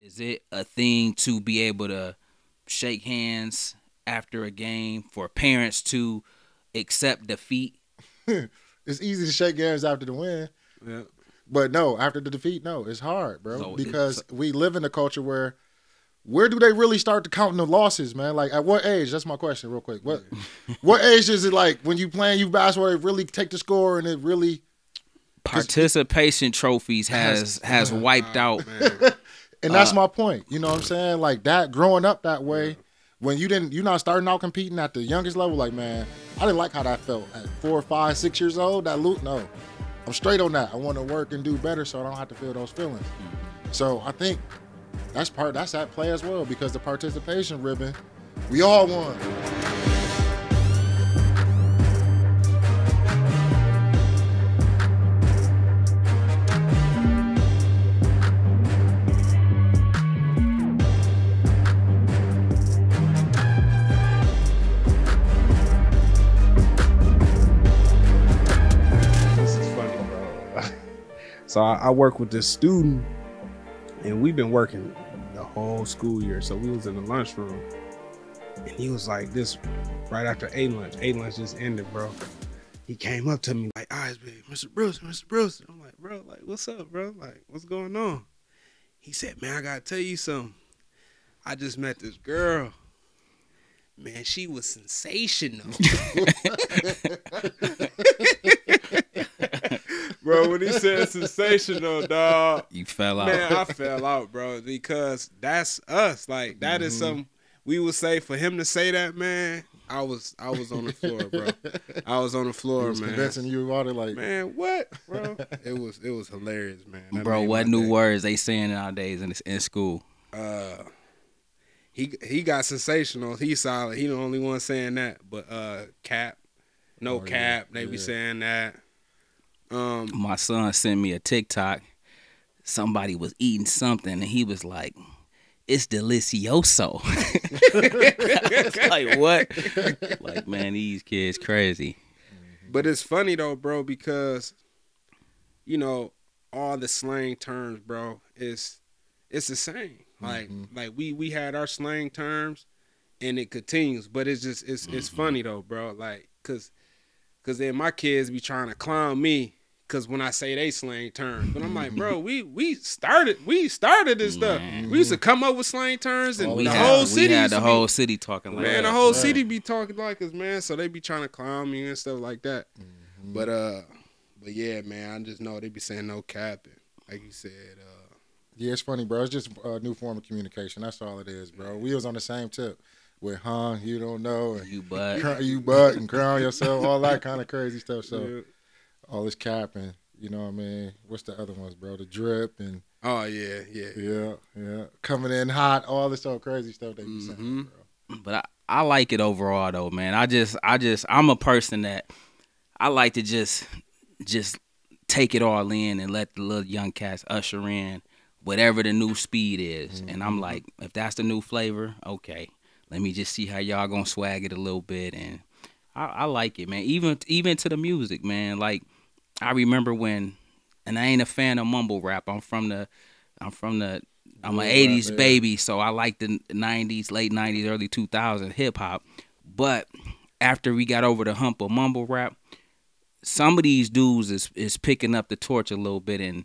Is it a thing to be able to shake hands after a game for parents to accept defeat? It's easy to shake hands after the win. Yeah. But no, after the defeat, no, it's hard, bro. So because we live in a culture where do they really start to count the losses, man? Like at what age? That's my question, real quick. What age is it like when you playing you basketball? It really take the score and it really Participation trophies has wiped out. and that's my point. You know what I'm saying? Like that, growing up that way, when you're not starting out competing at the youngest level. Like man, I didn't like how that felt at 4, 5, 6 years old. That loot, no, I'm straight on that. I want to work and do better so I don't have to feel those feelings. So I think that's at play as well because the participation ribbon, we all won. This is funny, bro. So I work with this student, and we've been working the whole school year. So we was in the lunchroom, and he was like this right after A lunch. A lunch just ended, bro. He came up to me like, "Eyes big, Mr. Bruce, Mr. Bruce." I'm like, "Bro, like, what's up, bro? Like, what's going on?" He said, "Man, I gotta tell you something. I just met this girl. Man, she was sensational." Bro, when he said sensational, dog, You fell out. man, I fell out, bro, because that's us. Like that is something we would say. For him to say that, man, I was on the floor, bro. I was on the floor, He was man. convincing you about it, like Man, what, bro? It was hilarious, man. That Bro, made what my new day. words they saying nowadays in school? He got sensational. He's solid. He the only one saying that. But cap, no cap. They be saying that. My son sent me a TikTok. Somebody was eating something and he was like, "It's delicioso." It's like what? Like man, these kids crazy. But it's funny though, bro, because you know all the slang terms, bro. It's the same. Like we had our slang terms, and it continues. But it's just it's funny though, bro. Like cause then my kids be trying to clown me. Cause when I say they slang terms, but I'm like, bro, we started this stuff. We used to come up with slang terms, and We the had, whole city, we had used the to whole city talking like man, that. the whole city be talking like us, man. So they be trying to clown me and stuff like that. But yeah, man, I just know they be saying no capping, like you said. yeah, it's funny, bro. It's just a new form of communication. That's all it is, bro. We was on the same tip with you don't know, and You butt. you butt and crown yourself, all that kind of crazy stuff. So Yeah. all this capping, you know what I mean? What's the other ones, bro? The drip and Oh yeah. yeah, coming in hot, all this old crazy stuff they be saying, bro. But I like it overall though, man. I'm a person that I like to just take it all in and let the little young cats usher in whatever the new speed is. And I'm like, if that's the new flavor, okay. Let me just see how y'all gonna swag it a little bit. And I like it, man. Even to the music, man. Like I remember when, and I ain't a fan of mumble rap. I'm an 80s baby, so I like the 90s, late 90s, early 2000s hip hop. But after we got over the hump of mumble rap, some of these dudes is picking up the torch a little bit and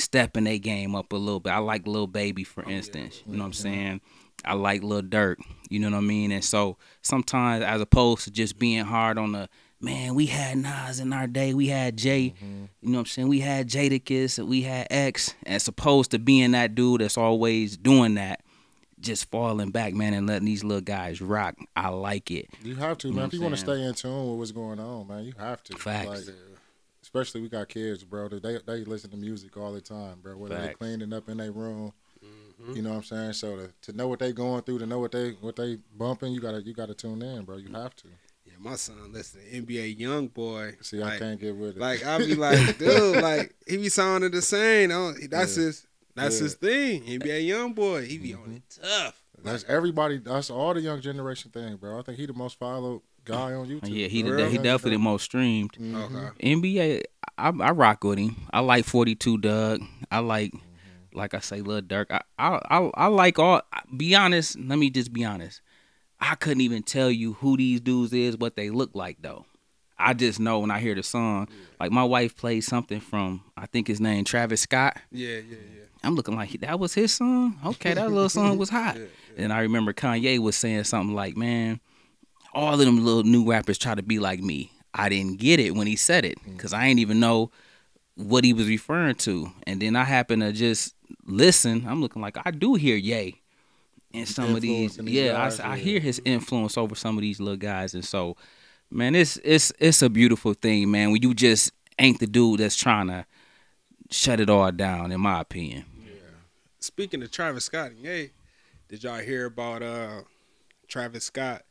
stepping their game up a little bit. I like Lil Baby, for instance. You know what I'm saying? I like Lil Durk. You know what I mean? And so sometimes, as opposed to just being hard on the, man, we had Nas in our day. We had Jay. You know what I'm saying? We had Jadakiss. We had X. As opposed to being that dude that's always doing that, just falling back, man, and letting these little guys rock. I like it. You have to, You know man. what If you I'm want to saying? stay in tune with what's going on, man, you have to. Facts. Like, especially we got kids, bro. They listen to music all the time, bro. Whether they Facts. cleaning up in their room, you know what I'm saying. So to know what they going through, to know what they bumping, you gotta tune in, bro. You have to. Yeah, my son listen to NBA Young Boy. See, like, I can't get with it. Like I be like, dude, like he be sounding the same. That's his thing. NBA Young Boy, he be on it tough. That's everybody. That's all the young generation thing, bro. I think he the most followed guy on YouTube. Yeah, he bro. definitely the most streamed. Okay. NBA, I rock with him. I like 42 Doug. I like like I say, Lil Durk. I like all. Be honest. Let me just be honest. I couldn't even tell you who these dudes is, what they look like though. I just know when I hear the song. Like my wife plays something from I think his name Travis Scott. Yeah. I'm looking like that was his song. Okay, that little song was hot. And I remember Kanye was saying something like, "Man, all of them little new rappers try to be like me." I didn't get it when he said it because I ain't even know what he was referring to. And then I happen to just listen. I'm looking like I do hear Ye and some of these. I hear his influence over some of these little guys. And so, man, it's a beautiful thing, man. When you just ain't the dude that's trying to shut it all down, in my opinion. Yeah. Speaking of Travis Scott and Ye, did y'all hear about Travis Scott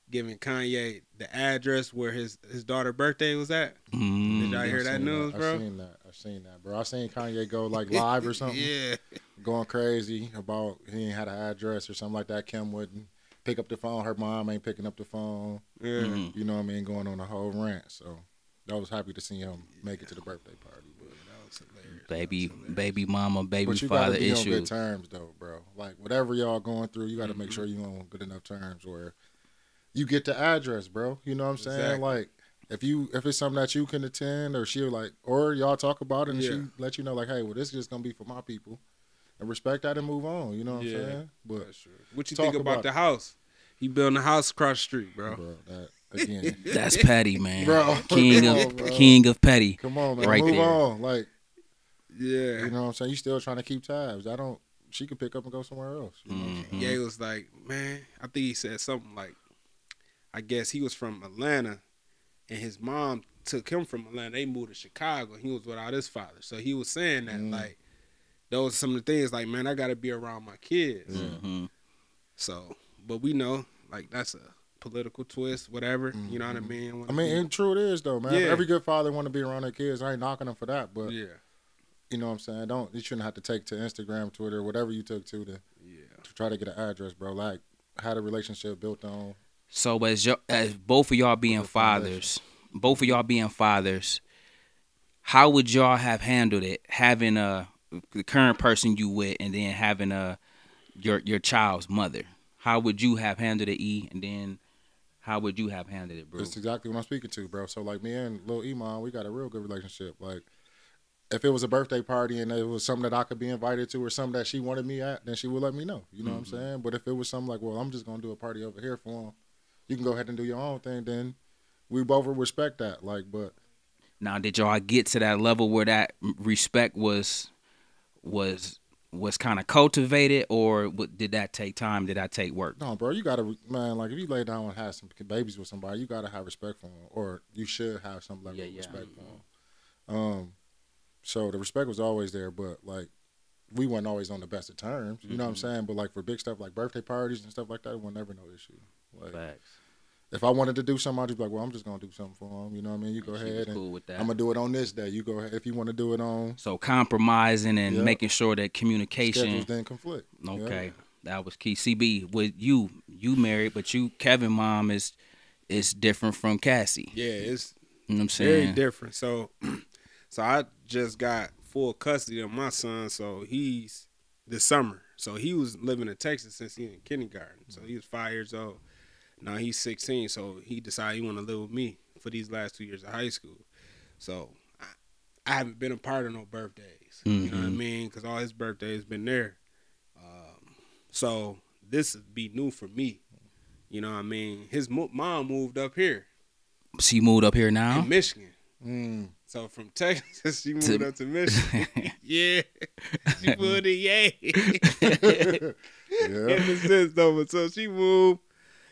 giving Kanye the address where his daughter's birthday was at? Did y'all hear that news, bro? I've seen that, bro. I seen Kanye go like live or something. Yeah. Going crazy about he ain't had an address or something like that. Kim wouldn't pick up the phone. Her mom ain't picking up the phone. Yeah. You know what I mean? Going on a whole rant. So I was happy to see him make it to the birthday party. But That was hilarious. Baby mama, baby but you father gotta be issue. on good terms though, bro. Like whatever y'all going through, you got to make sure you on good enough terms where you get the address, bro. You know what I'm saying? Exactly. Like if it's something that you can attend, or she like, or y'all talk about it and Yeah. she let you know, like, hey, well, this is just gonna be for my people, and respect that and move on. You know what I'm saying? But That's true. What you talk think about about the it. house? He building a house across the street, bro. that again, That's petty, man. Bro, King come of on, bro. king of petty. come on, man, Right move there. on. Like, Yeah. you know what I'm saying? You still trying to keep tabs. She could pick up and go somewhere else. You know what I'm saying? Ye was like, man, I think he said something like, I guess he was from Atlanta, and his mom took him from Atlanta. They moved to Chicago, and he was without his father. So he was saying that, like, those are some of the things, like, man, I got to be around my kids. So, but we know, like, that's a political twist, whatever. You know what I mean? I mean, and true it is though, man. Yeah. Every good father want to be around their kids. I ain't knocking them for that, but Yeah. you know what I'm saying? You shouldn't have to take to Instagram, Twitter, whatever you took to try to get an address, bro. Like, had a relationship built on. So as both of y'all being fathers, how would y'all have handled it having the current person you with and then having your child's mother? How would you have handled it, E? And then how would you have handled it, bro? That's exactly what I'm speaking to, bro. So like me and Lil Iman, we got a real good relationship. Like, if it was a birthday party and it was something that I could be invited to or something that she wanted me at, then she would let me know. You know what I'm saying? But if it was something like, well, I'm just gonna do a party over here for him, you can go ahead and do your own thing, then we both would respect that. Like, but Now, did y'all get to that level where that respect was kind of cultivated, or did that take time? Did that take work? no, bro, you gotta, man, like if you lay down and have some babies with somebody, you gotta have respect for them, or you should have some level of respect for them. So the respect was always there, but like we weren't always on the best of terms. You know what I'm saying? But like for big stuff like birthday parties and stuff like that, it was never no issue. Like, Facts. if I wanted to do something, I'd just be like, well, I'm just gonna do something for them. You know what I mean? You go She ahead was and cool with that. I'm gonna do it on this day. You go ahead if you want to do it on So compromising and Yeah. making sure that communication. schedules, then conflict. Okay, that was key. CB, with you married, but Kevin mom is different from Cassie. Yeah, it's You know what I'm very saying? different. So I just got full custody of my son. So he's this summer. So he was living in Texas since he in kindergarten. So he was 5 years old. Now he's 16. So he decided he want to live with me for these last 2 years of high school. So I haven't been a part of no birthdays. You know what I mean? Because all his birthdays been there. So this would be new for me. You know what I mean? His mom moved up here She moved up here now. in Michigan. Mm. So from Texas, she moved up to Michigan. Yeah, she put it, yay. Yeah. In the sense, though, but so she moved,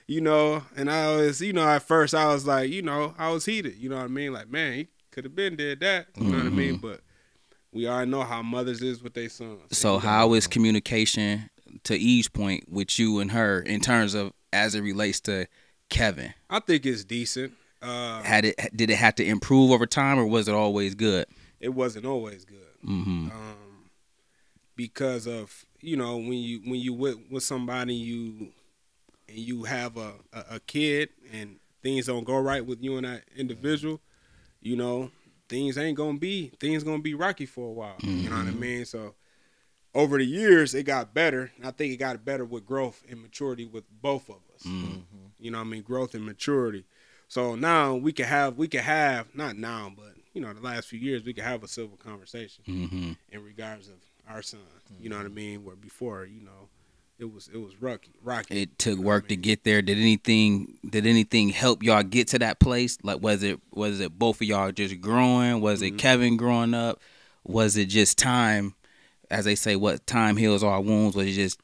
you know, and I always, you know, at first I was like, you know, I was heated, you know what I mean? Like, man, he could have been did that, you know what I mean? But we all know how mothers is with their sons. So how is communication, to Eve's point, with you and her in terms of as it relates to Kevin? I think it's decent. Did it have to improve over time, or was it always good? It wasn't always good. Because of, you know, when you with somebody you have a kid and things don't go right with you and that individual, you know, things gonna be rocky for a while. You know what I mean? So over the years, it got better. And I think it got better with growth and maturity with both of us. You know what I mean? Growth and maturity. So now we can have, not now, but, you know, the last few years, we can have a civil conversation in regards of our son. You know what I mean? Where before, you know, it was rocky. It took work to get there. Did anything help y'all get to that place? Like, was it both of y'all just growing? Was it Kevin growing up? Was it just time? As they say, what time heals all wounds. Was it just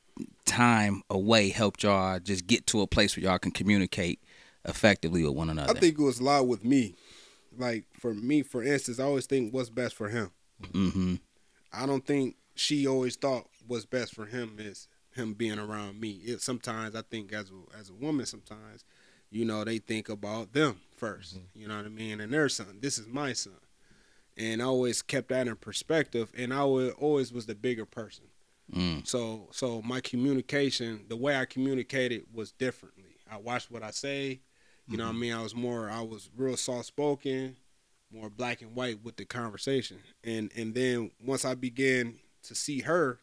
time away helped y'all just get to a place where y'all can communicate effectively with one another? I think it was a lot with me. Like, for me, for instance, I always think what's best for him. I don't think she always thought what's best for him is him being around me. Sometimes I think as a woman, sometimes, you know, they think about them first. You know what I mean? And their son. This is my son. And I always kept that in perspective, and I always was the bigger person. So my communication, the way I communicated was differently. I watched what I say. You know what I mean? I was real soft-spoken, more black and white with the conversation. And then once I began to see her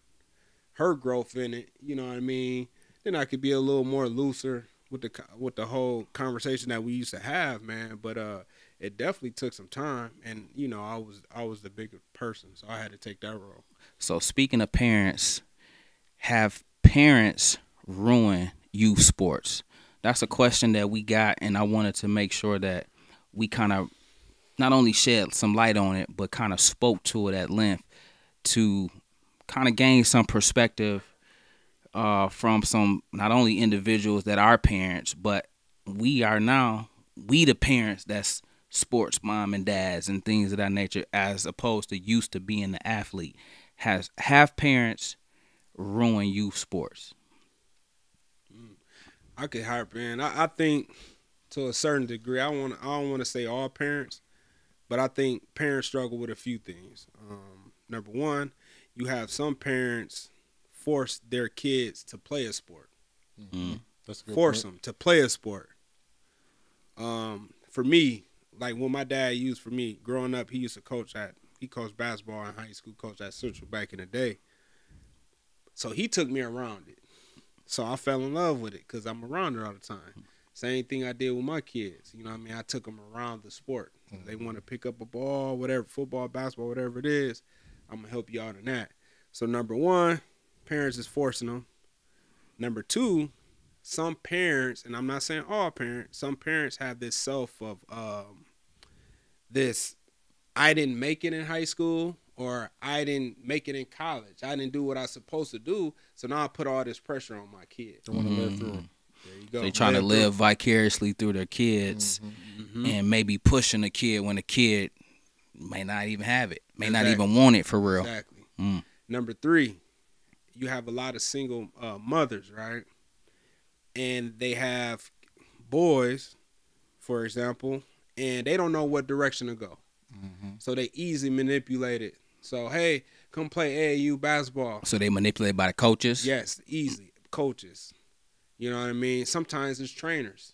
growth in it, you know what I mean, then I could be a little more looser with the whole conversation that we used to have, man. But it definitely took some time, and you know, I was the bigger person, so I had to take that role. So speaking of parents, have parents ruin youth sports? That's a question that we got, and I wanted to make sure that we kind of not only shed some light on it, but kind of spoke to it at length to kind of gain some perspective from some not only individuals that are parents, but we the parents that's sports mom and dads and things of that nature, as opposed to used to being the athlete. Have parents ruin youth sports? I could harp in. I think to a certain degree. I don't want to say all parents, but I think parents struggle with a few things. Number one, you have some parents force their kids to play a sport. That's a good Force point. them to play a sport. For me, like what my dad used for me growing up, he coached basketball in high school, coached at Central back in the day. So he took me around it. So I fell in love with it because I'm around it all the time. Same thing I did with my kids. You know what I mean? I took them around the sport. They want to pick up a ball, whatever, football, basketball, whatever it is, I'm going to help you out in that. So number one, parents is forcing them. Number two, some parents, and I'm not saying all parents, some parents have this self of this, I didn't make it in high school, or I didn't make it in college. I didn't do what I was supposed to do, so now I put all this pressure on my kid. They want to live through them. There you go. They trying to live vicariously through their kids and maybe pushing a kid when a kid may not even have it, may not even want it for real. Exactly. Number three, you have a lot of single mothers, right? And they have boys, for example, and they don't know what direction to go. So they easily manipulate it. So, hey, come play AAU basketball. So they manipulated by the coaches? Yes, easily. Coaches. You know what I mean? Sometimes it's trainers.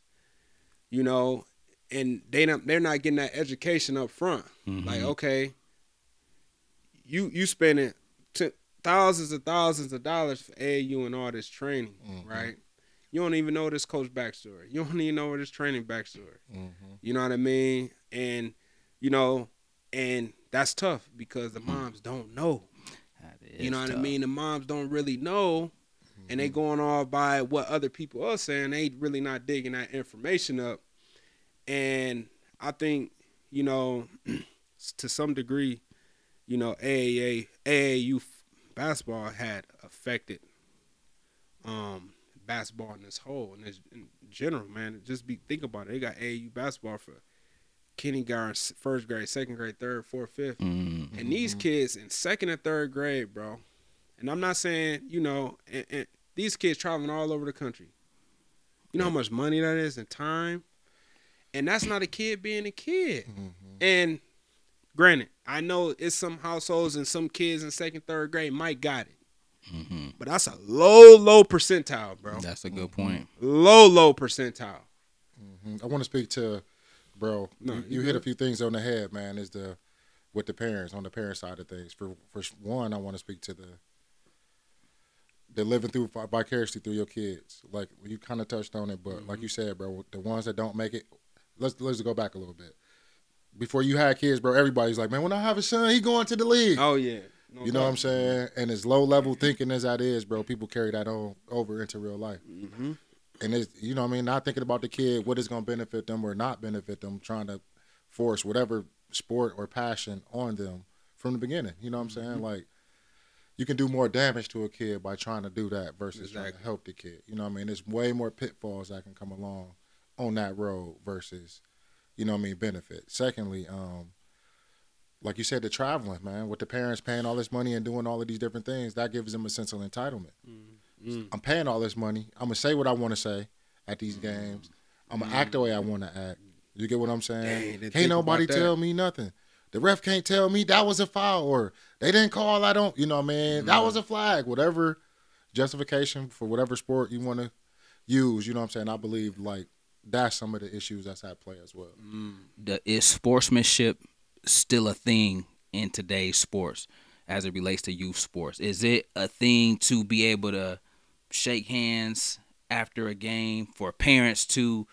You know, and they're not getting that education up front. Like, okay, you spending thousands of dollars for AAU and all this training, right? You don't even know this coach backstory. You don't even know this training backstory. You know what I mean? And, you know, and that's tough because the moms don't know. You know what I mean? The moms don't really know, and they going all by what other people are saying. They really not digging that information up. And I think, you know, to some degree, you know, AAU basketball had affected basketball in this whole, in general, man. Think about it. They got AAU basketball for kindergarten, first grade, second grade, third, fourth, fifth. And these kids in second and third grade, bro. And I'm not saying, you know, and these kids traveling all over the country. You know how much money that is and time? And that's not a kid being a kid. And granted, I know it's some households and some kids in second, third grade might got it. But that's a low percentile, bro. That's a good point. Low percentile. I want to speak to, bro. You hit a few things on the head, man. With the parents, on the parent side of things. For one, I want to speak to they're living through vicariously through your kids. Like you kind of touched on it, but like you said, bro, the ones that don't make it. Let's go back a little bit. Before you had kids, bro, everybody's like, man, when I have a son, he going to the league. Oh yeah. You know what I'm saying? And as low level thinking as that is, bro, people carry that on over into real life. Mm-hmm. And it's, you know what I mean, not thinking about the kid, what is going to benefit them or not benefit them, trying to force whatever sport or passion on them from the beginning. You know what I'm saying? Like, you can do more damage to a kid by trying to do that versus trying to help the kid. You know what I mean? There's way more pitfalls that can come along on that road versus, you know what I mean, benefit. Secondly, like you said, the traveling, man, with the parents paying all this money and doing all of these different things, that gives them a sense of entitlement. Mm-hmm. I'm paying all this money. I'm going to say what I want to say at these games. I'm going to act the way I want to act. You get what I'm saying? Dang, can't nobody tell me nothing. The ref can't tell me that was a foul or they didn't call, I don't, you know what I mean? That was a flag. Whatever justification for whatever sport you want to use, you know what I'm saying? I believe, like, that's some of the issues that's at play as well. Is sportsmanship still a thing in today's sports as it relates to youth sports? Is it a thing to be able to shake hands after a game, for parents to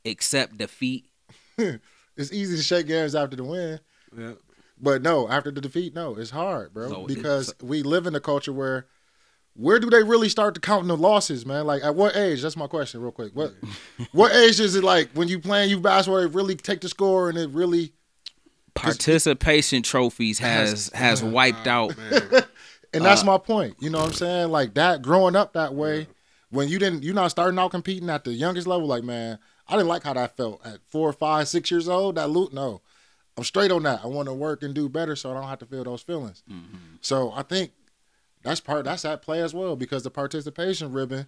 accept defeat? It's easy to shake hands after the win. Yeah. But no, after the defeat, no, it's hard, bro. Because we live in a culture where do they really start to count the losses, man? Like, at what age? That's my question real quick. What age is it, like, when you playing youth basketball, it really take the score and it really... Participation trophies has wiped out. And that's my point. You know what I'm saying? Like, that, growing up that way, when you're not starting out competing at the youngest level, like, man, I didn't like how that felt at 4, 5, 6 years old. No, I'm straight on that. I want to work and do better so I don't have to feel those feelings. Mm-hmm. So I think that's at play as well, because the participation ribbon,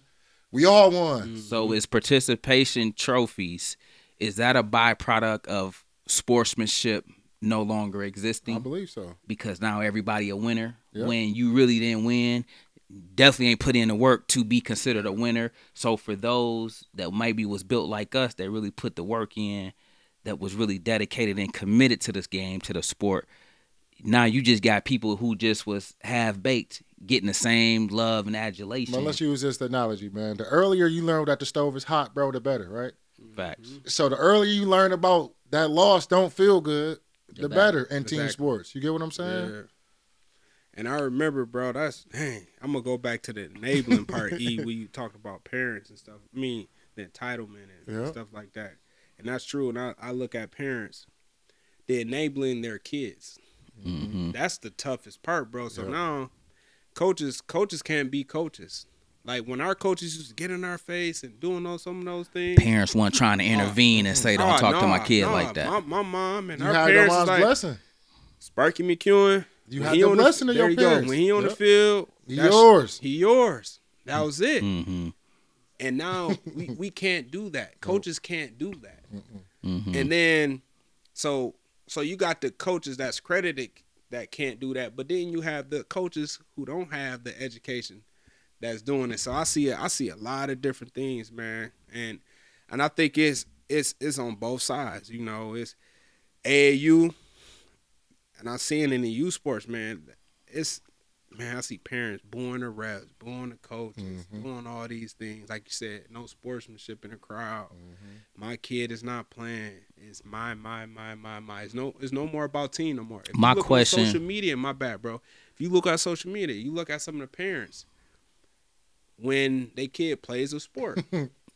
we all won. So is participation trophies, is that a byproduct of sportsmanship no longer existing? I believe so. Because now everybody a winner. Yep. When you really didn't win, definitely ain't put in the work to be considered a winner. So for those that maybe was built like us, that really put the work in, that was really dedicated and committed to this game, to the sport, now you just got people who just was half-baked getting the same love and adulation. Well, let's use this analogy, man. The earlier you learn that the stove is hot, bro, the better, right? Facts. So the earlier you learn about that loss don't feel good, the better in team sports. You get what I'm saying? Yeah. And I remember, bro, I'm going to go back to the enabling part, E, where you talk about parents and stuff. I mean, the entitlement and stuff like that. And that's true. And I look at parents, they're enabling their kids. Mm-hmm. That's the toughest part, bro. So now coaches can't be coaches. Like, when our coaches used to get in our face and doing some of those things, parents weren't trying to intervene and say, don't talk to my kid like that. My mom and you our had parents was like, blessing. Sparky McEwen, you had the blessing of your parents. When he on the field, he yours. He yours. That was it. Mm-hmm. And now we can't do that. Coaches can't do that. Mm-hmm. And then, so you got the coaches that's credited that can't do that, but then you have the coaches who don't have the education that's doing it. So I see a lot of different things, man, and I think it's on both sides. You know, it's AAU, and I see it in the youth sports, man. I see parents booing the refs, booing the coaches, doing all these things. Like you said, no sportsmanship in the crowd. Mm-hmm. My kid is not playing. It's my. It's no more about team no more. If my you look question. On social media, my bad, bro. If you look at social media, you look at some of the parents when their kid plays a sport.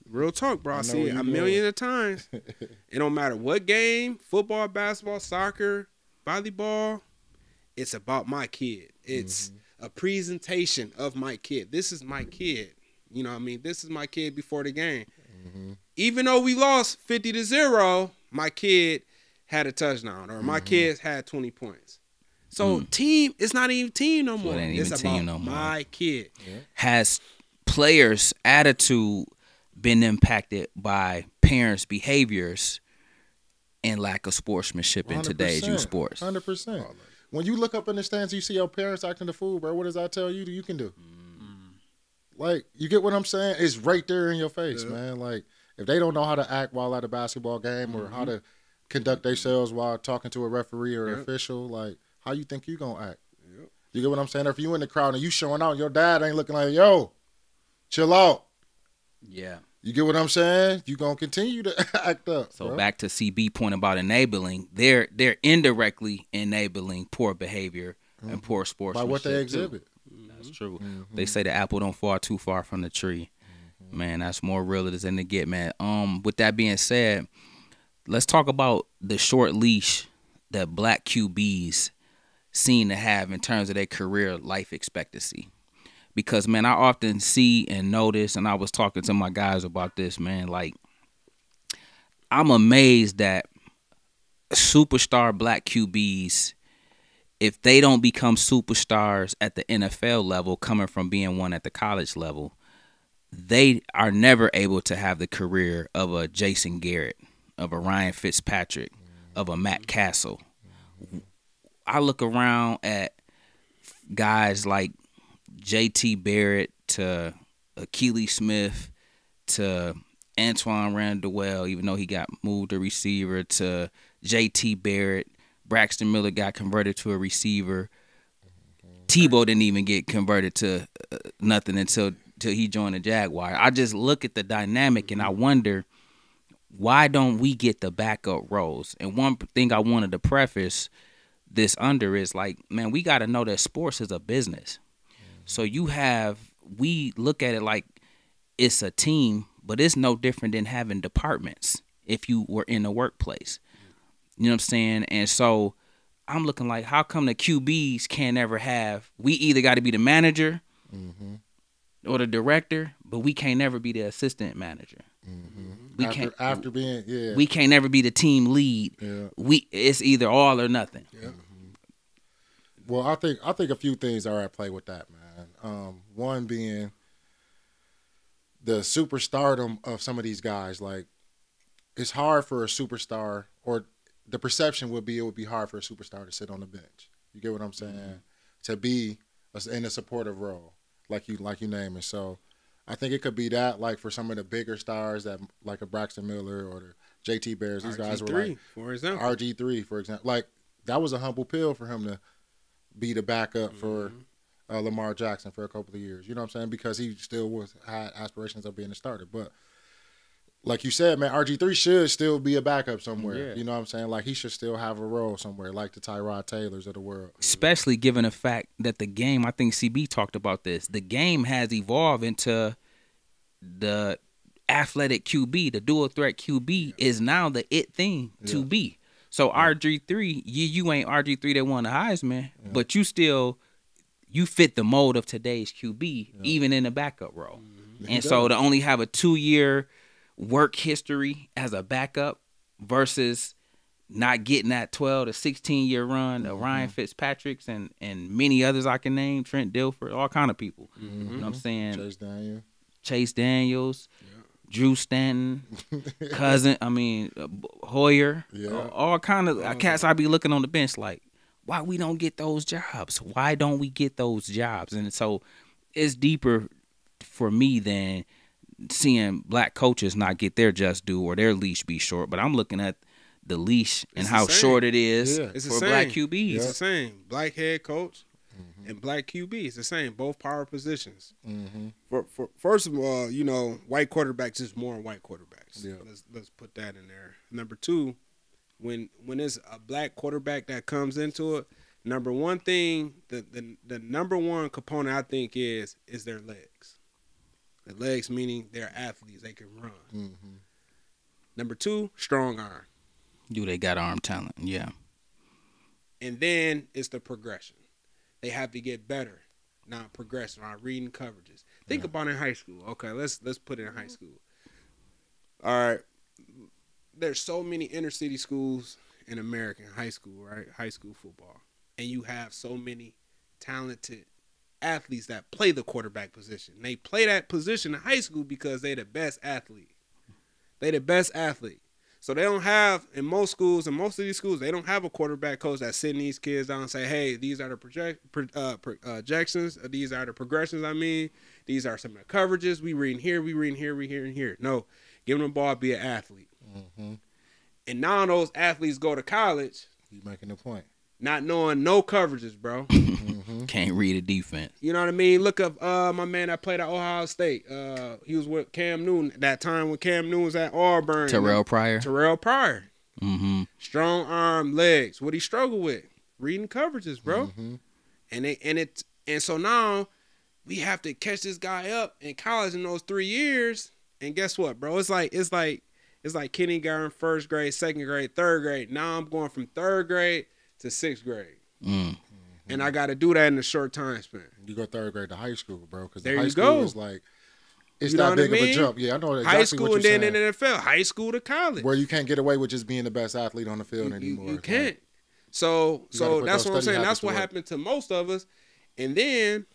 Real talk, bro. I see it a million of times. It don't matter what game, football, basketball, soccer, volleyball. It's about my kid. It's a presentation of my kid. This is my kid. You know what I mean? This is my kid before the game. Mm-hmm. Even though we lost 50-0, my kid had a touchdown, or my kids had 20 points. So team, it's not even team no more. It's about my kid. Yeah. Has players' attitude been impacted by parents' behaviors and lack of sportsmanship in today's youth sports? 100%. When you look up in the stands, you see your parents acting the fool, bro. What does that tell you can do? Like, you get what I'm saying? It's right there in your face, man. Like, if they don't know how to act while at a basketball game or how to conduct themselves while talking to a referee or an official, like, how you think you gonna act? You get what I'm saying? Or if you in the crowd and you showing out, your dad ain't looking like, yo, chill out. Yeah. You get what I'm saying? You gonna continue to act up. So bro. back to CB point about enabling, they're indirectly enabling poor behavior and poor by sportsmanship what they too. exhibit. That's true. They say the apple don't fall too far from the tree. Man, that's more real as in to get, man. With that being said, let's talk about the short leash that black QBs seem to have in terms of their career life expectancy. Because, man, I often see and notice, and I was talking to my guys about this, man, like, I'm amazed that superstar black QBs, if they don't become superstars at the NFL level, coming from being one at the college level, they are never able to have the career of a Jason Garrett, of a Ryan Fitzpatrick, of a Matt Castle. I look around at guys like J.T. Barrett to Akili Smith to Antoine Randall, even though he got moved to receiver, to J.T. Barrett. Braxton Miller got converted to a receiver. Tebow didn't even get converted to nothing until he joined the Jaguar. I just look at the dynamic and I wonder, why don't we get the backup roles? And one thing I wanted to preface this under is, like, man, we got to know that sports is a business. So we look at it like it's a team, but it's no different than having departments if you were in the workplace. You know what I'm saying? And so I'm looking like, how come the QBs can't ever have, we either got to be the manager or the director, but we can't never be the assistant manager. We After being, yeah. We can't never be the team lead. Yeah. It's either all or nothing. Yeah. Well, I think a few things are at play with that, man. One being the superstardom of some of these guys. Like, it's hard for a superstar, or the perception would be it would be hard for a superstar to sit on the bench. You get what I'm saying? To be in a supportive role, like you name it. So I think it could be that, like, for some of the bigger stars, that like a Braxton Miller or the J.T. Bears, these guys were like, for example. RG3, for example. Like, that was a humble pill for him to be the backup for Lamar Jackson for a couple of years. You know what I'm saying? Because he still had aspirations of being a starter. But like you said, man, RG3 should still be a backup somewhere. Yeah. You know what I'm saying? Like, he should still have a role somewhere, like the Tyrod Taylors of the world. Especially given the fact that the game, I think CB talked about this, the game has evolved into the athletic QB, the dual threat QB is now the it thing to be. So RG3, you ain't RG3 that won the Heisman, but you fit the mold of today's QB, even in the backup role. And so to only have a 2-year work history as a backup versus not getting that 12 to 16-year run of Ryan Fitzpatrick's and many others I can name, Trent Dilfer, all kind of people. You know what I'm saying? Chase Daniels. Drew Stanton, Hoyer, all kind of cats I be looking on the bench like, why we don't get those jobs? Why don't we get those jobs? And so it's deeper for me than seeing black coaches not get their just due or their leash be short. But I'm looking at the leash and how short it is for black QBs. It's the same. Black head coach and black QB. It's the same. Both power positions. First of all, white quarterbacks is more white quarterbacks. Yeah. Let's put that in there. Number two, when it's a black quarterback that comes into it, number one thing, the number one component I think is their legs. The legs meaning they're athletes. They can run. Number two, strong arm. Do they got arm talent? Yeah. And then it's the progression. They have to get better, not progressing, on reading coverages. Think about in high school. Okay, let's put it in high school. All right, there's so many inner city schools in American high school, right? High school football, and you have so many talented athletes that play the quarterback position. They play that position in high school because they're the best athlete. They the best athlete. So they don't have, in most schools, in most of these schools, they don't have a quarterback coach that's sitting these kids down and say, hey, these are the projections, these are the progressions, these are some of the coverages, we reading here, we reading here, we hearing here. No, give them the ball, be an athlete. And now those athletes go to college. You making a point. Not knowing no coverages, bro. Can't read a defense. You know what I mean? Look up my man that played at Ohio State. He was with Cam Newton that time when Cam Newton was at Auburn. Terrell Pryor. Terrell Pryor. Strong arm, legs. What he struggled with? Reading coverages, bro. And so now we have to catch this guy up in college in those 3 years. And guess what, bro? It's like kindergarten, first grade, second grade, third grade. Now I'm going from third grade to sixth grade. And I got to do that in a short time span. You go third grade to high school, bro, because There high you school go. is like, it's not big of a jump. Yeah, I know exactly high school what and you're then saying. in the NFL, high school to college. Where you can't get away with just being the best athlete on the field anymore. You can't. So gotta put that's those what I'm study saying. habits That's to what work. happened to most of us. And then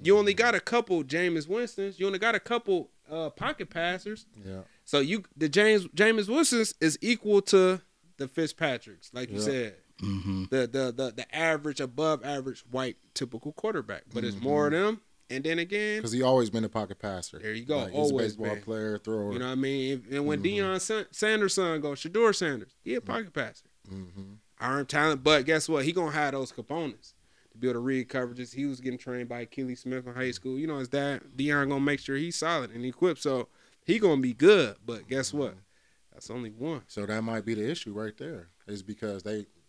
you only got a couple Jameis Winstons. You only got a couple pocket passers. Yeah. So the Jameis Winston's is equal to the Fitzpatricks, like you said. The average, above average white typical quarterback. But it's more of them. And then again, Because he always been a pocket passer. there you go. Like, he's Always a baseball been. player, thrower. You know what I mean? And when Deion Sanders' son goes, Shador Sanders, he a pocket passer. Arm talent, but guess what? He gonna have those components to be able to read coverages. He was getting trained by Keely Smith in high school. You know his dad, Deion, gonna make sure he's solid and equipped, so he gonna be good. But guess what? That's only one. So that might be the issue right there, is because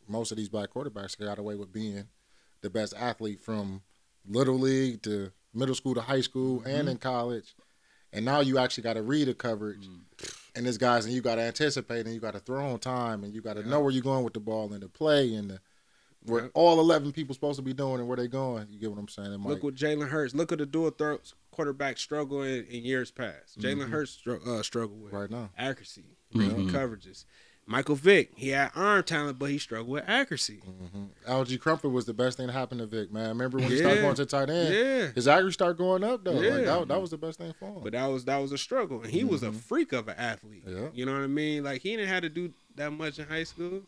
most of these black quarterbacks got away with being the best athlete from little league to middle school to high school and in college. And now you actually got to read a coverage. And this guys, and you got to anticipate, and you got to throw on time, and you got to know where you're going with the ball and the play, and where all 11 people supposed to be doing and where they going. You get what I'm saying? Look what Jalen Hurts. Look at the dual throat quarterback struggle in years past. Jalen Hurts struggled with right now accuracy, reading coverages. Michael Vick, he had arm talent, but he struggled with accuracy. Algie Crumpet was the best thing to happen to Vic, man. Remember when he started going to tight end? Yeah. His accuracy started going up, though. Yeah. Like, that was the best thing for him. But that was a struggle, and he was a freak of an athlete. Yeah. You know what I mean? Like he didn't have to do that much in high school.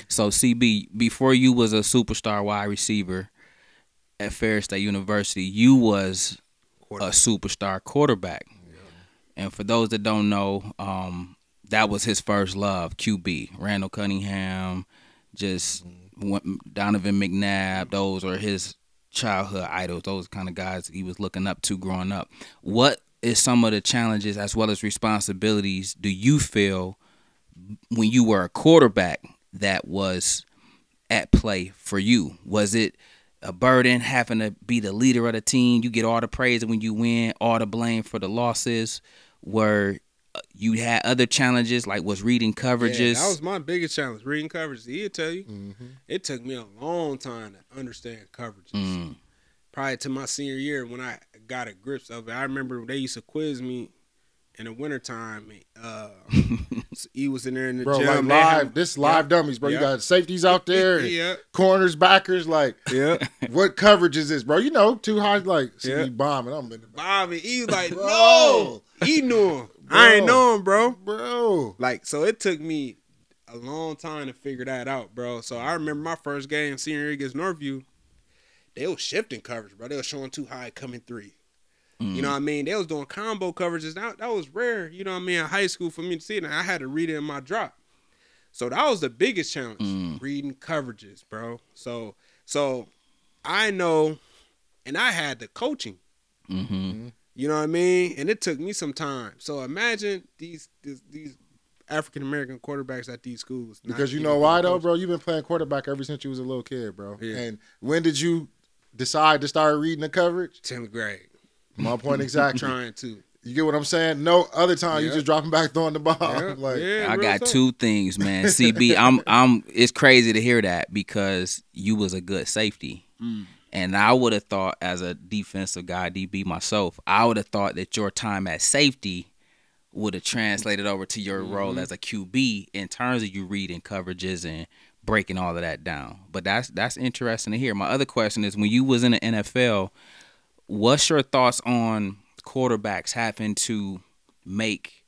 So CB, before you was a superstar wide receiver at Ferris State University, you was a superstar quarterback. And for those that don't know, that was his first love, QB. Randall Cunningham, just Donovan McNabb. Those are his childhood idols. Those kind of guys he was looking up to growing up. What is some of the challenges as well as responsibilities do you feel when you were a quarterback that was at play for you? Was it a burden having to be the leader of the team? You get all the praise when you win, all the blame for the losses. Were you had other challenges, like was reading coverages? Yeah, that was my biggest challenge, reading coverages. He'll tell you. It took me a long time to understand coverages. Probably to my senior year when I got a grips of it. I remember they used to quiz me in the wintertime. He was in there in the bro, gym. like live dummies, bro. You got safeties out there, corners, backers. Like, what coverage is this, bro? You know, too high, like, see me bombing. I'm in the bombing. He was like, no. He knew him. I ain't know him, bro. Bro. Like, so it took me a long time to figure that out, bro. So I remember my first game, senior year against Northview, they was shifting coverage, bro. They was showing too high coming three. You know what I mean? They was doing combo coverages. That was rare, you know what I mean, in high school for me to see it. And I had to read it in my drop. So that was the biggest challenge, reading coverages, bro. So I know, and I had the coaching. You know what I mean? And it took me some time. So imagine these African-American quarterbacks at these schools. Because you know why, though, bro? You've been playing quarterback ever since you was a little kid, bro. Yeah. And when did you decide to start reading the coverage? 10th grade. My point exactly. Trying to. You get what I'm saying? No other time you just dropping back, throwing the ball. I got two things, man. CB, I'm. It's crazy to hear that because you was a good safety. And I would have thought, as a defensive guy, DB myself, I would have thought that your time at safety would have translated over to your role as a QB in terms of you reading coverages and breaking all of that down. But that's interesting to hear. My other question is, when you was in the NFL, what's your thoughts on quarterbacks having to make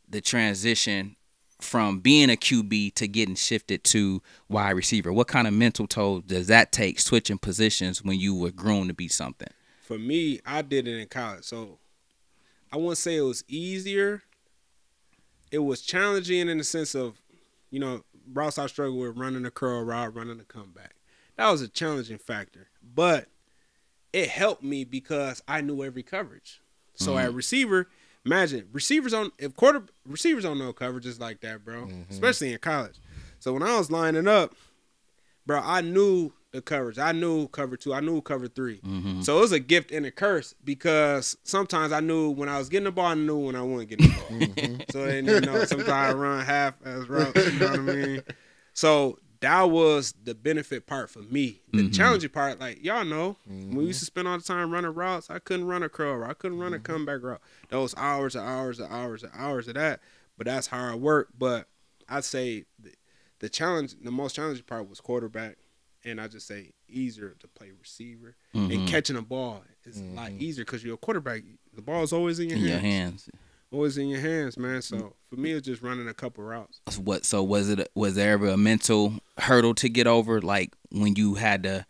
the transition from being a QB to getting shifted to wide receiver? What kind of mental toll does that take, switching positions when you were groomed to be something? For me, I did it in college. So I wouldn't say it was easier. It was challenging in the sense of, you know, routes I struggled with, running a curl route, running a comeback. that was a challenging factor. But it helped me because I knew every coverage. So at receiver, imagine receivers don't know coverages like that, bro. Especially in college. So when I was lining up, bro, I knew the coverage. I knew cover 2. I knew cover 3. So it was a gift and a curse because sometimes I knew when I was getting the ball, I knew when I wasn't getting the ball. So then, you know, sometimes I run half as routes, you know what I mean? So that was the benefit part for me. The challenging part, like, y'all know, when we used to spend all the time running routes, I couldn't run a curl route. I couldn't run a comeback route. Those hours and hours and hours and hours of that. But that's hard work. But I'd say the most challenging part was quarterback. And I just say easier to play receiver. And catching a ball is a lot easier because you're a quarterback. The ball is always in your hands. Always in your hands, man. So for me, it's just running a couple routes. So was there ever a mental hurdle to get over? Like when you had to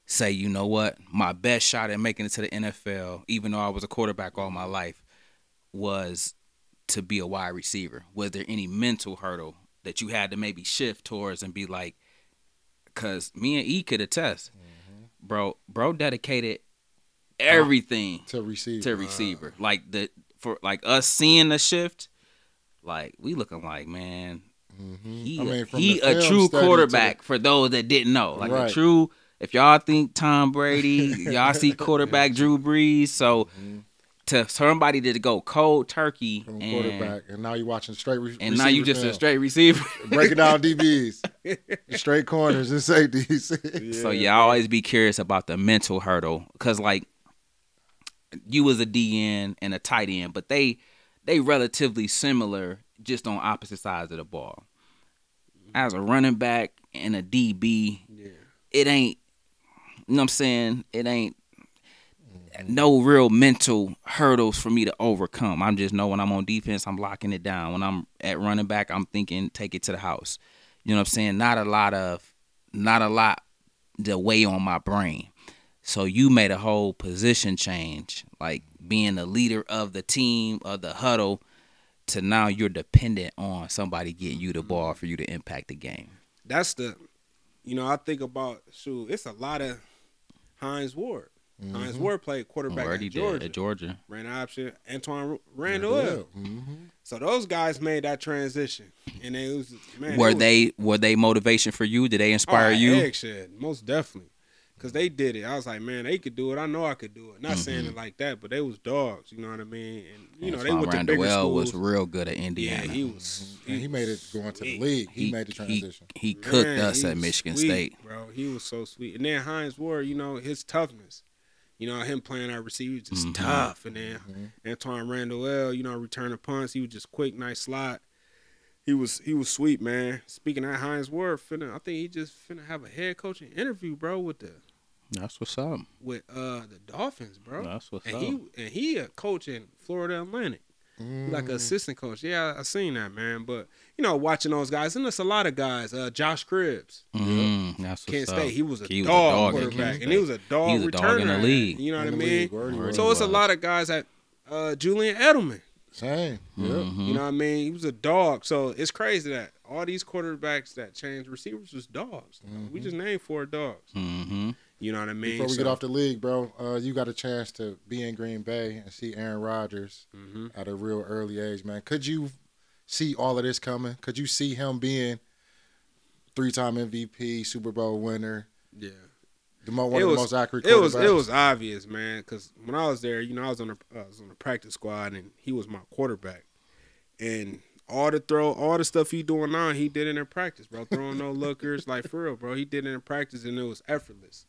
say, you know what, my best shot at making it to the NFL, even though I was a quarterback all my life, was to be a wide receiver. Was there any mental hurdle that you had to maybe shift towards and be like, because me and E could attest, bro dedicated everything to receiver. Like for us seeing the shift, like we looking like, man, he a true quarterback for those that didn't know. Like a true, if y'all think Tom Brady, y'all see quarterback Drew Brees. So to somebody to go cold turkey from quarterback, and now you're watching straight receiver. And now you just a straight receiver. Breaking down DBs, straight corners and safeties. So you always be curious about the mental hurdle, because like you was a DN and a tight end, but they relatively similar, just on opposite sides of the ball. As a running back and a DB, it ain't, you know what I'm saying? It ain't no real mental hurdles for me to overcome. I just know when I'm on defense, I'm locking it down. When I'm at running back, I'm thinking take it to the house. You know what I'm saying? Not a lot to weigh on my brain. So you made a whole position change, like being the leader of the team, of the huddle, to now you're dependent on somebody getting you the ball for you to impact the game. That's I think about, it's a lot of Hines Ward. Hines Ward played quarterback at Georgia. Ran option. Antoine Randall. So those guys made that transition, and were they motivation for you? Did they inspire you? Heck, shit, most definitely, because they did it. I was like, man, they could do it. I know I could do it. Not saying it like that, but they was dogs. You know what I mean? And they went to bigger schools. Was real good at Indiana. Yeah, he was. And he made it going to the league. He made the transition. He cooked us at Michigan State, bro. He was so sweet. And then Hines Ward, his toughness. Him playing our receiver, just tough. And then Antoine Randall, returning punts. He was just quick, nice slot. He was sweet, man. Speaking of Hines Ward, I think he just finna have a head coaching interview, bro, with That's what's up. With the Dolphins, bro. That's what's up. He a coach in Florida Atlantic. Like an assistant coach. Yeah, I seen that, man. But, watching those guys, and there's a lot of guys. Josh Cribbs. That's Kent State. He was a dog quarterback. And he was a dog returner in the league. You know what I mean? So it's a lot of guys at Julian Edelman. Same. Yeah. You know what I mean? He was a dog. So it's crazy that all these quarterbacks that changed receivers was dogs. We just named 4 dogs. You know what I mean? Before we get off the league, bro, you got a chance to be in Green Bay and see Aaron Rodgers at a real early age, man. Could you see all of this coming? Could you see him being 3-time MVP, Super Bowl winner? Yeah. One of the most accurate quarterbacks? It was obvious, man, because when I was there, I was on the practice squad, and he was my quarterback. And all the stuff he doing now, he did it in practice, bro. Throwing no lookers, like for real, bro. He did it in practice, and it was effortless.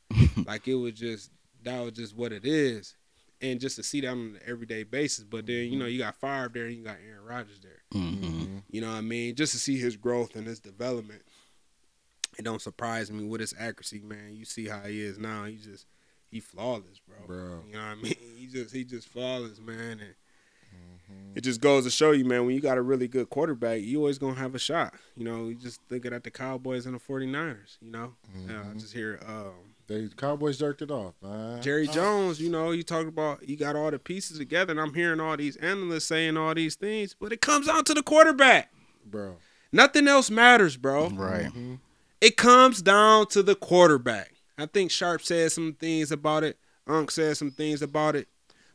Like that was just what it is, and just to see that on an everyday basis. But then you got Favre there, and you got Aaron Rodgers there. You know what I mean? Just to see his growth and his development, it don't surprise me with his accuracy, man. You see how he is now. He flawless, bro. You know what I mean? He just flawless, man. And it just goes to show you, man, when you got a really good quarterback, you always going to have a shot. You just thinking at the Cowboys and the 49ers, I just hear the Cowboys jerked it off, man. Jerry Jones, you talk about you got all the pieces together, and I'm hearing all these analysts saying all these things, but it comes down to the quarterback. Bro. Nothing else matters, bro. Right. It comes down to the quarterback. I think Sharp said some things about it. Unc said some things about it.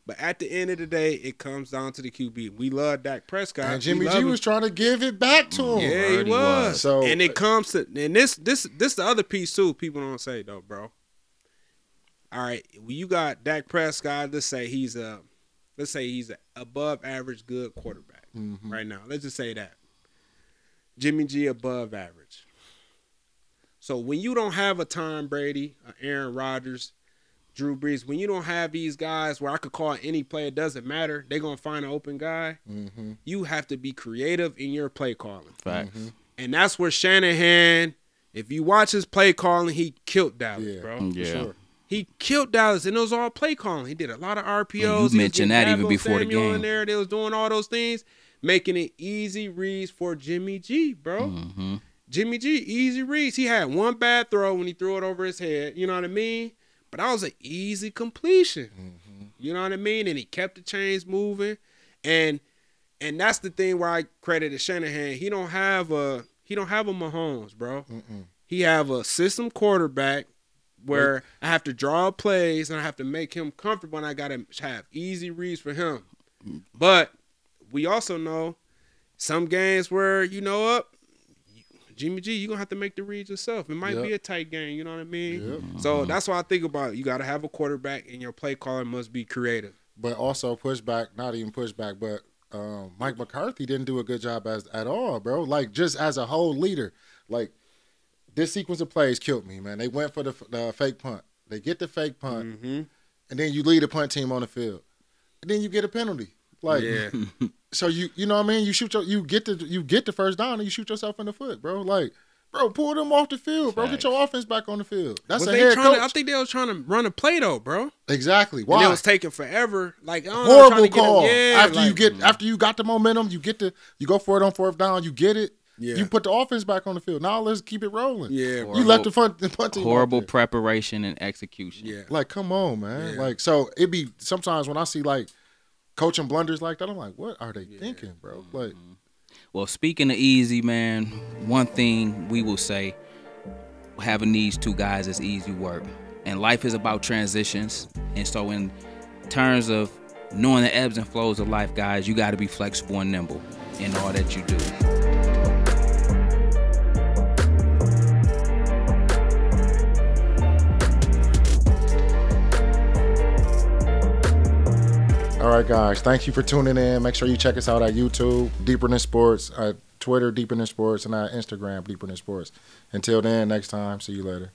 But at the end of the day, it comes down to the QB. We love Dak Prescott. And Jimmy G was trying to give it back to him. Yeah, he was. So, and it comes to, and this the other piece too. People don't say though, bro. All right, when you got Dak Prescott, let's say he's a above average good quarterback right now. Let's just say that. Jimmy G above average. So when you don't have a Tom Brady, a Aaron Rodgers, Drew Brees, when you don't have these guys where I could call any play, it doesn't matter. They're going to find an open guy. You have to be creative in your play calling. Facts. And that's where Shanahan, if you watch his play calling, he killed Dallas, bro. Yeah. Sure. He killed Dallas, and it was all play calling. He did a lot of RPOs. You mentioned that even before the game. In there, they was doing all those things, making it easy reads for Jimmy G, bro. Jimmy G, easy reads. He had one bad throw when he threw it over his head. You know what I mean? But that was an easy completion. You know what I mean? And he kept the chains moving. And that's the thing where I credit Shanahan. He don't have a Mahomes, bro. He have a system quarterback where I have to draw plays and I have to make him comfortable and I got to have easy reads for him. But we also know some games where, you know what, Jimmy G, you're going to have to make the reads yourself. It might be a tight game, you know what I mean? So that's why I think about it. You got to have a quarterback and your play calling must be creative. But also pushback, not even pushback, but Mike McCarthy didn't do a good job at all, bro. Like, just as a whole leader. Like, this sequence of plays killed me, man. They went for the fake punt. They get the fake punt, and then you lead the punt team on the field. And then you get a penalty. Like, so you know what I mean? You get the first down and you shoot yourself in the foot, bro. Like, bro, pull them off the field, bro. Get your offense back on the field. That's a head coach. I think they was trying to run a play though, bro. Exactly. Why? And it was taking forever. Like, horrible call. After you got the momentum, you go for it on fourth down, you get it. Yeah. You put the offense back on the field. Now let's keep it rolling. Yeah, you left the punt team. Horrible preparation and execution. Yeah, like come on, man. Yeah. Like so, it be sometimes when I see like coaching blunders like that, I'm like, what are they thinking, bro? Like, well, speaking of easy, man, one thing we will say, having these two guys is easy work, and life is about transitions. And so, in terms of knowing the ebbs and flows of life, guys, you got to be flexible and nimble in all that you do. All right, guys. Thank you for tuning in. Make sure you check us out at YouTube, Deeper Than Sports, Twitter, Deeper Than Sports, and our Instagram, Deeper Than Sports. Until then, next time, see you later.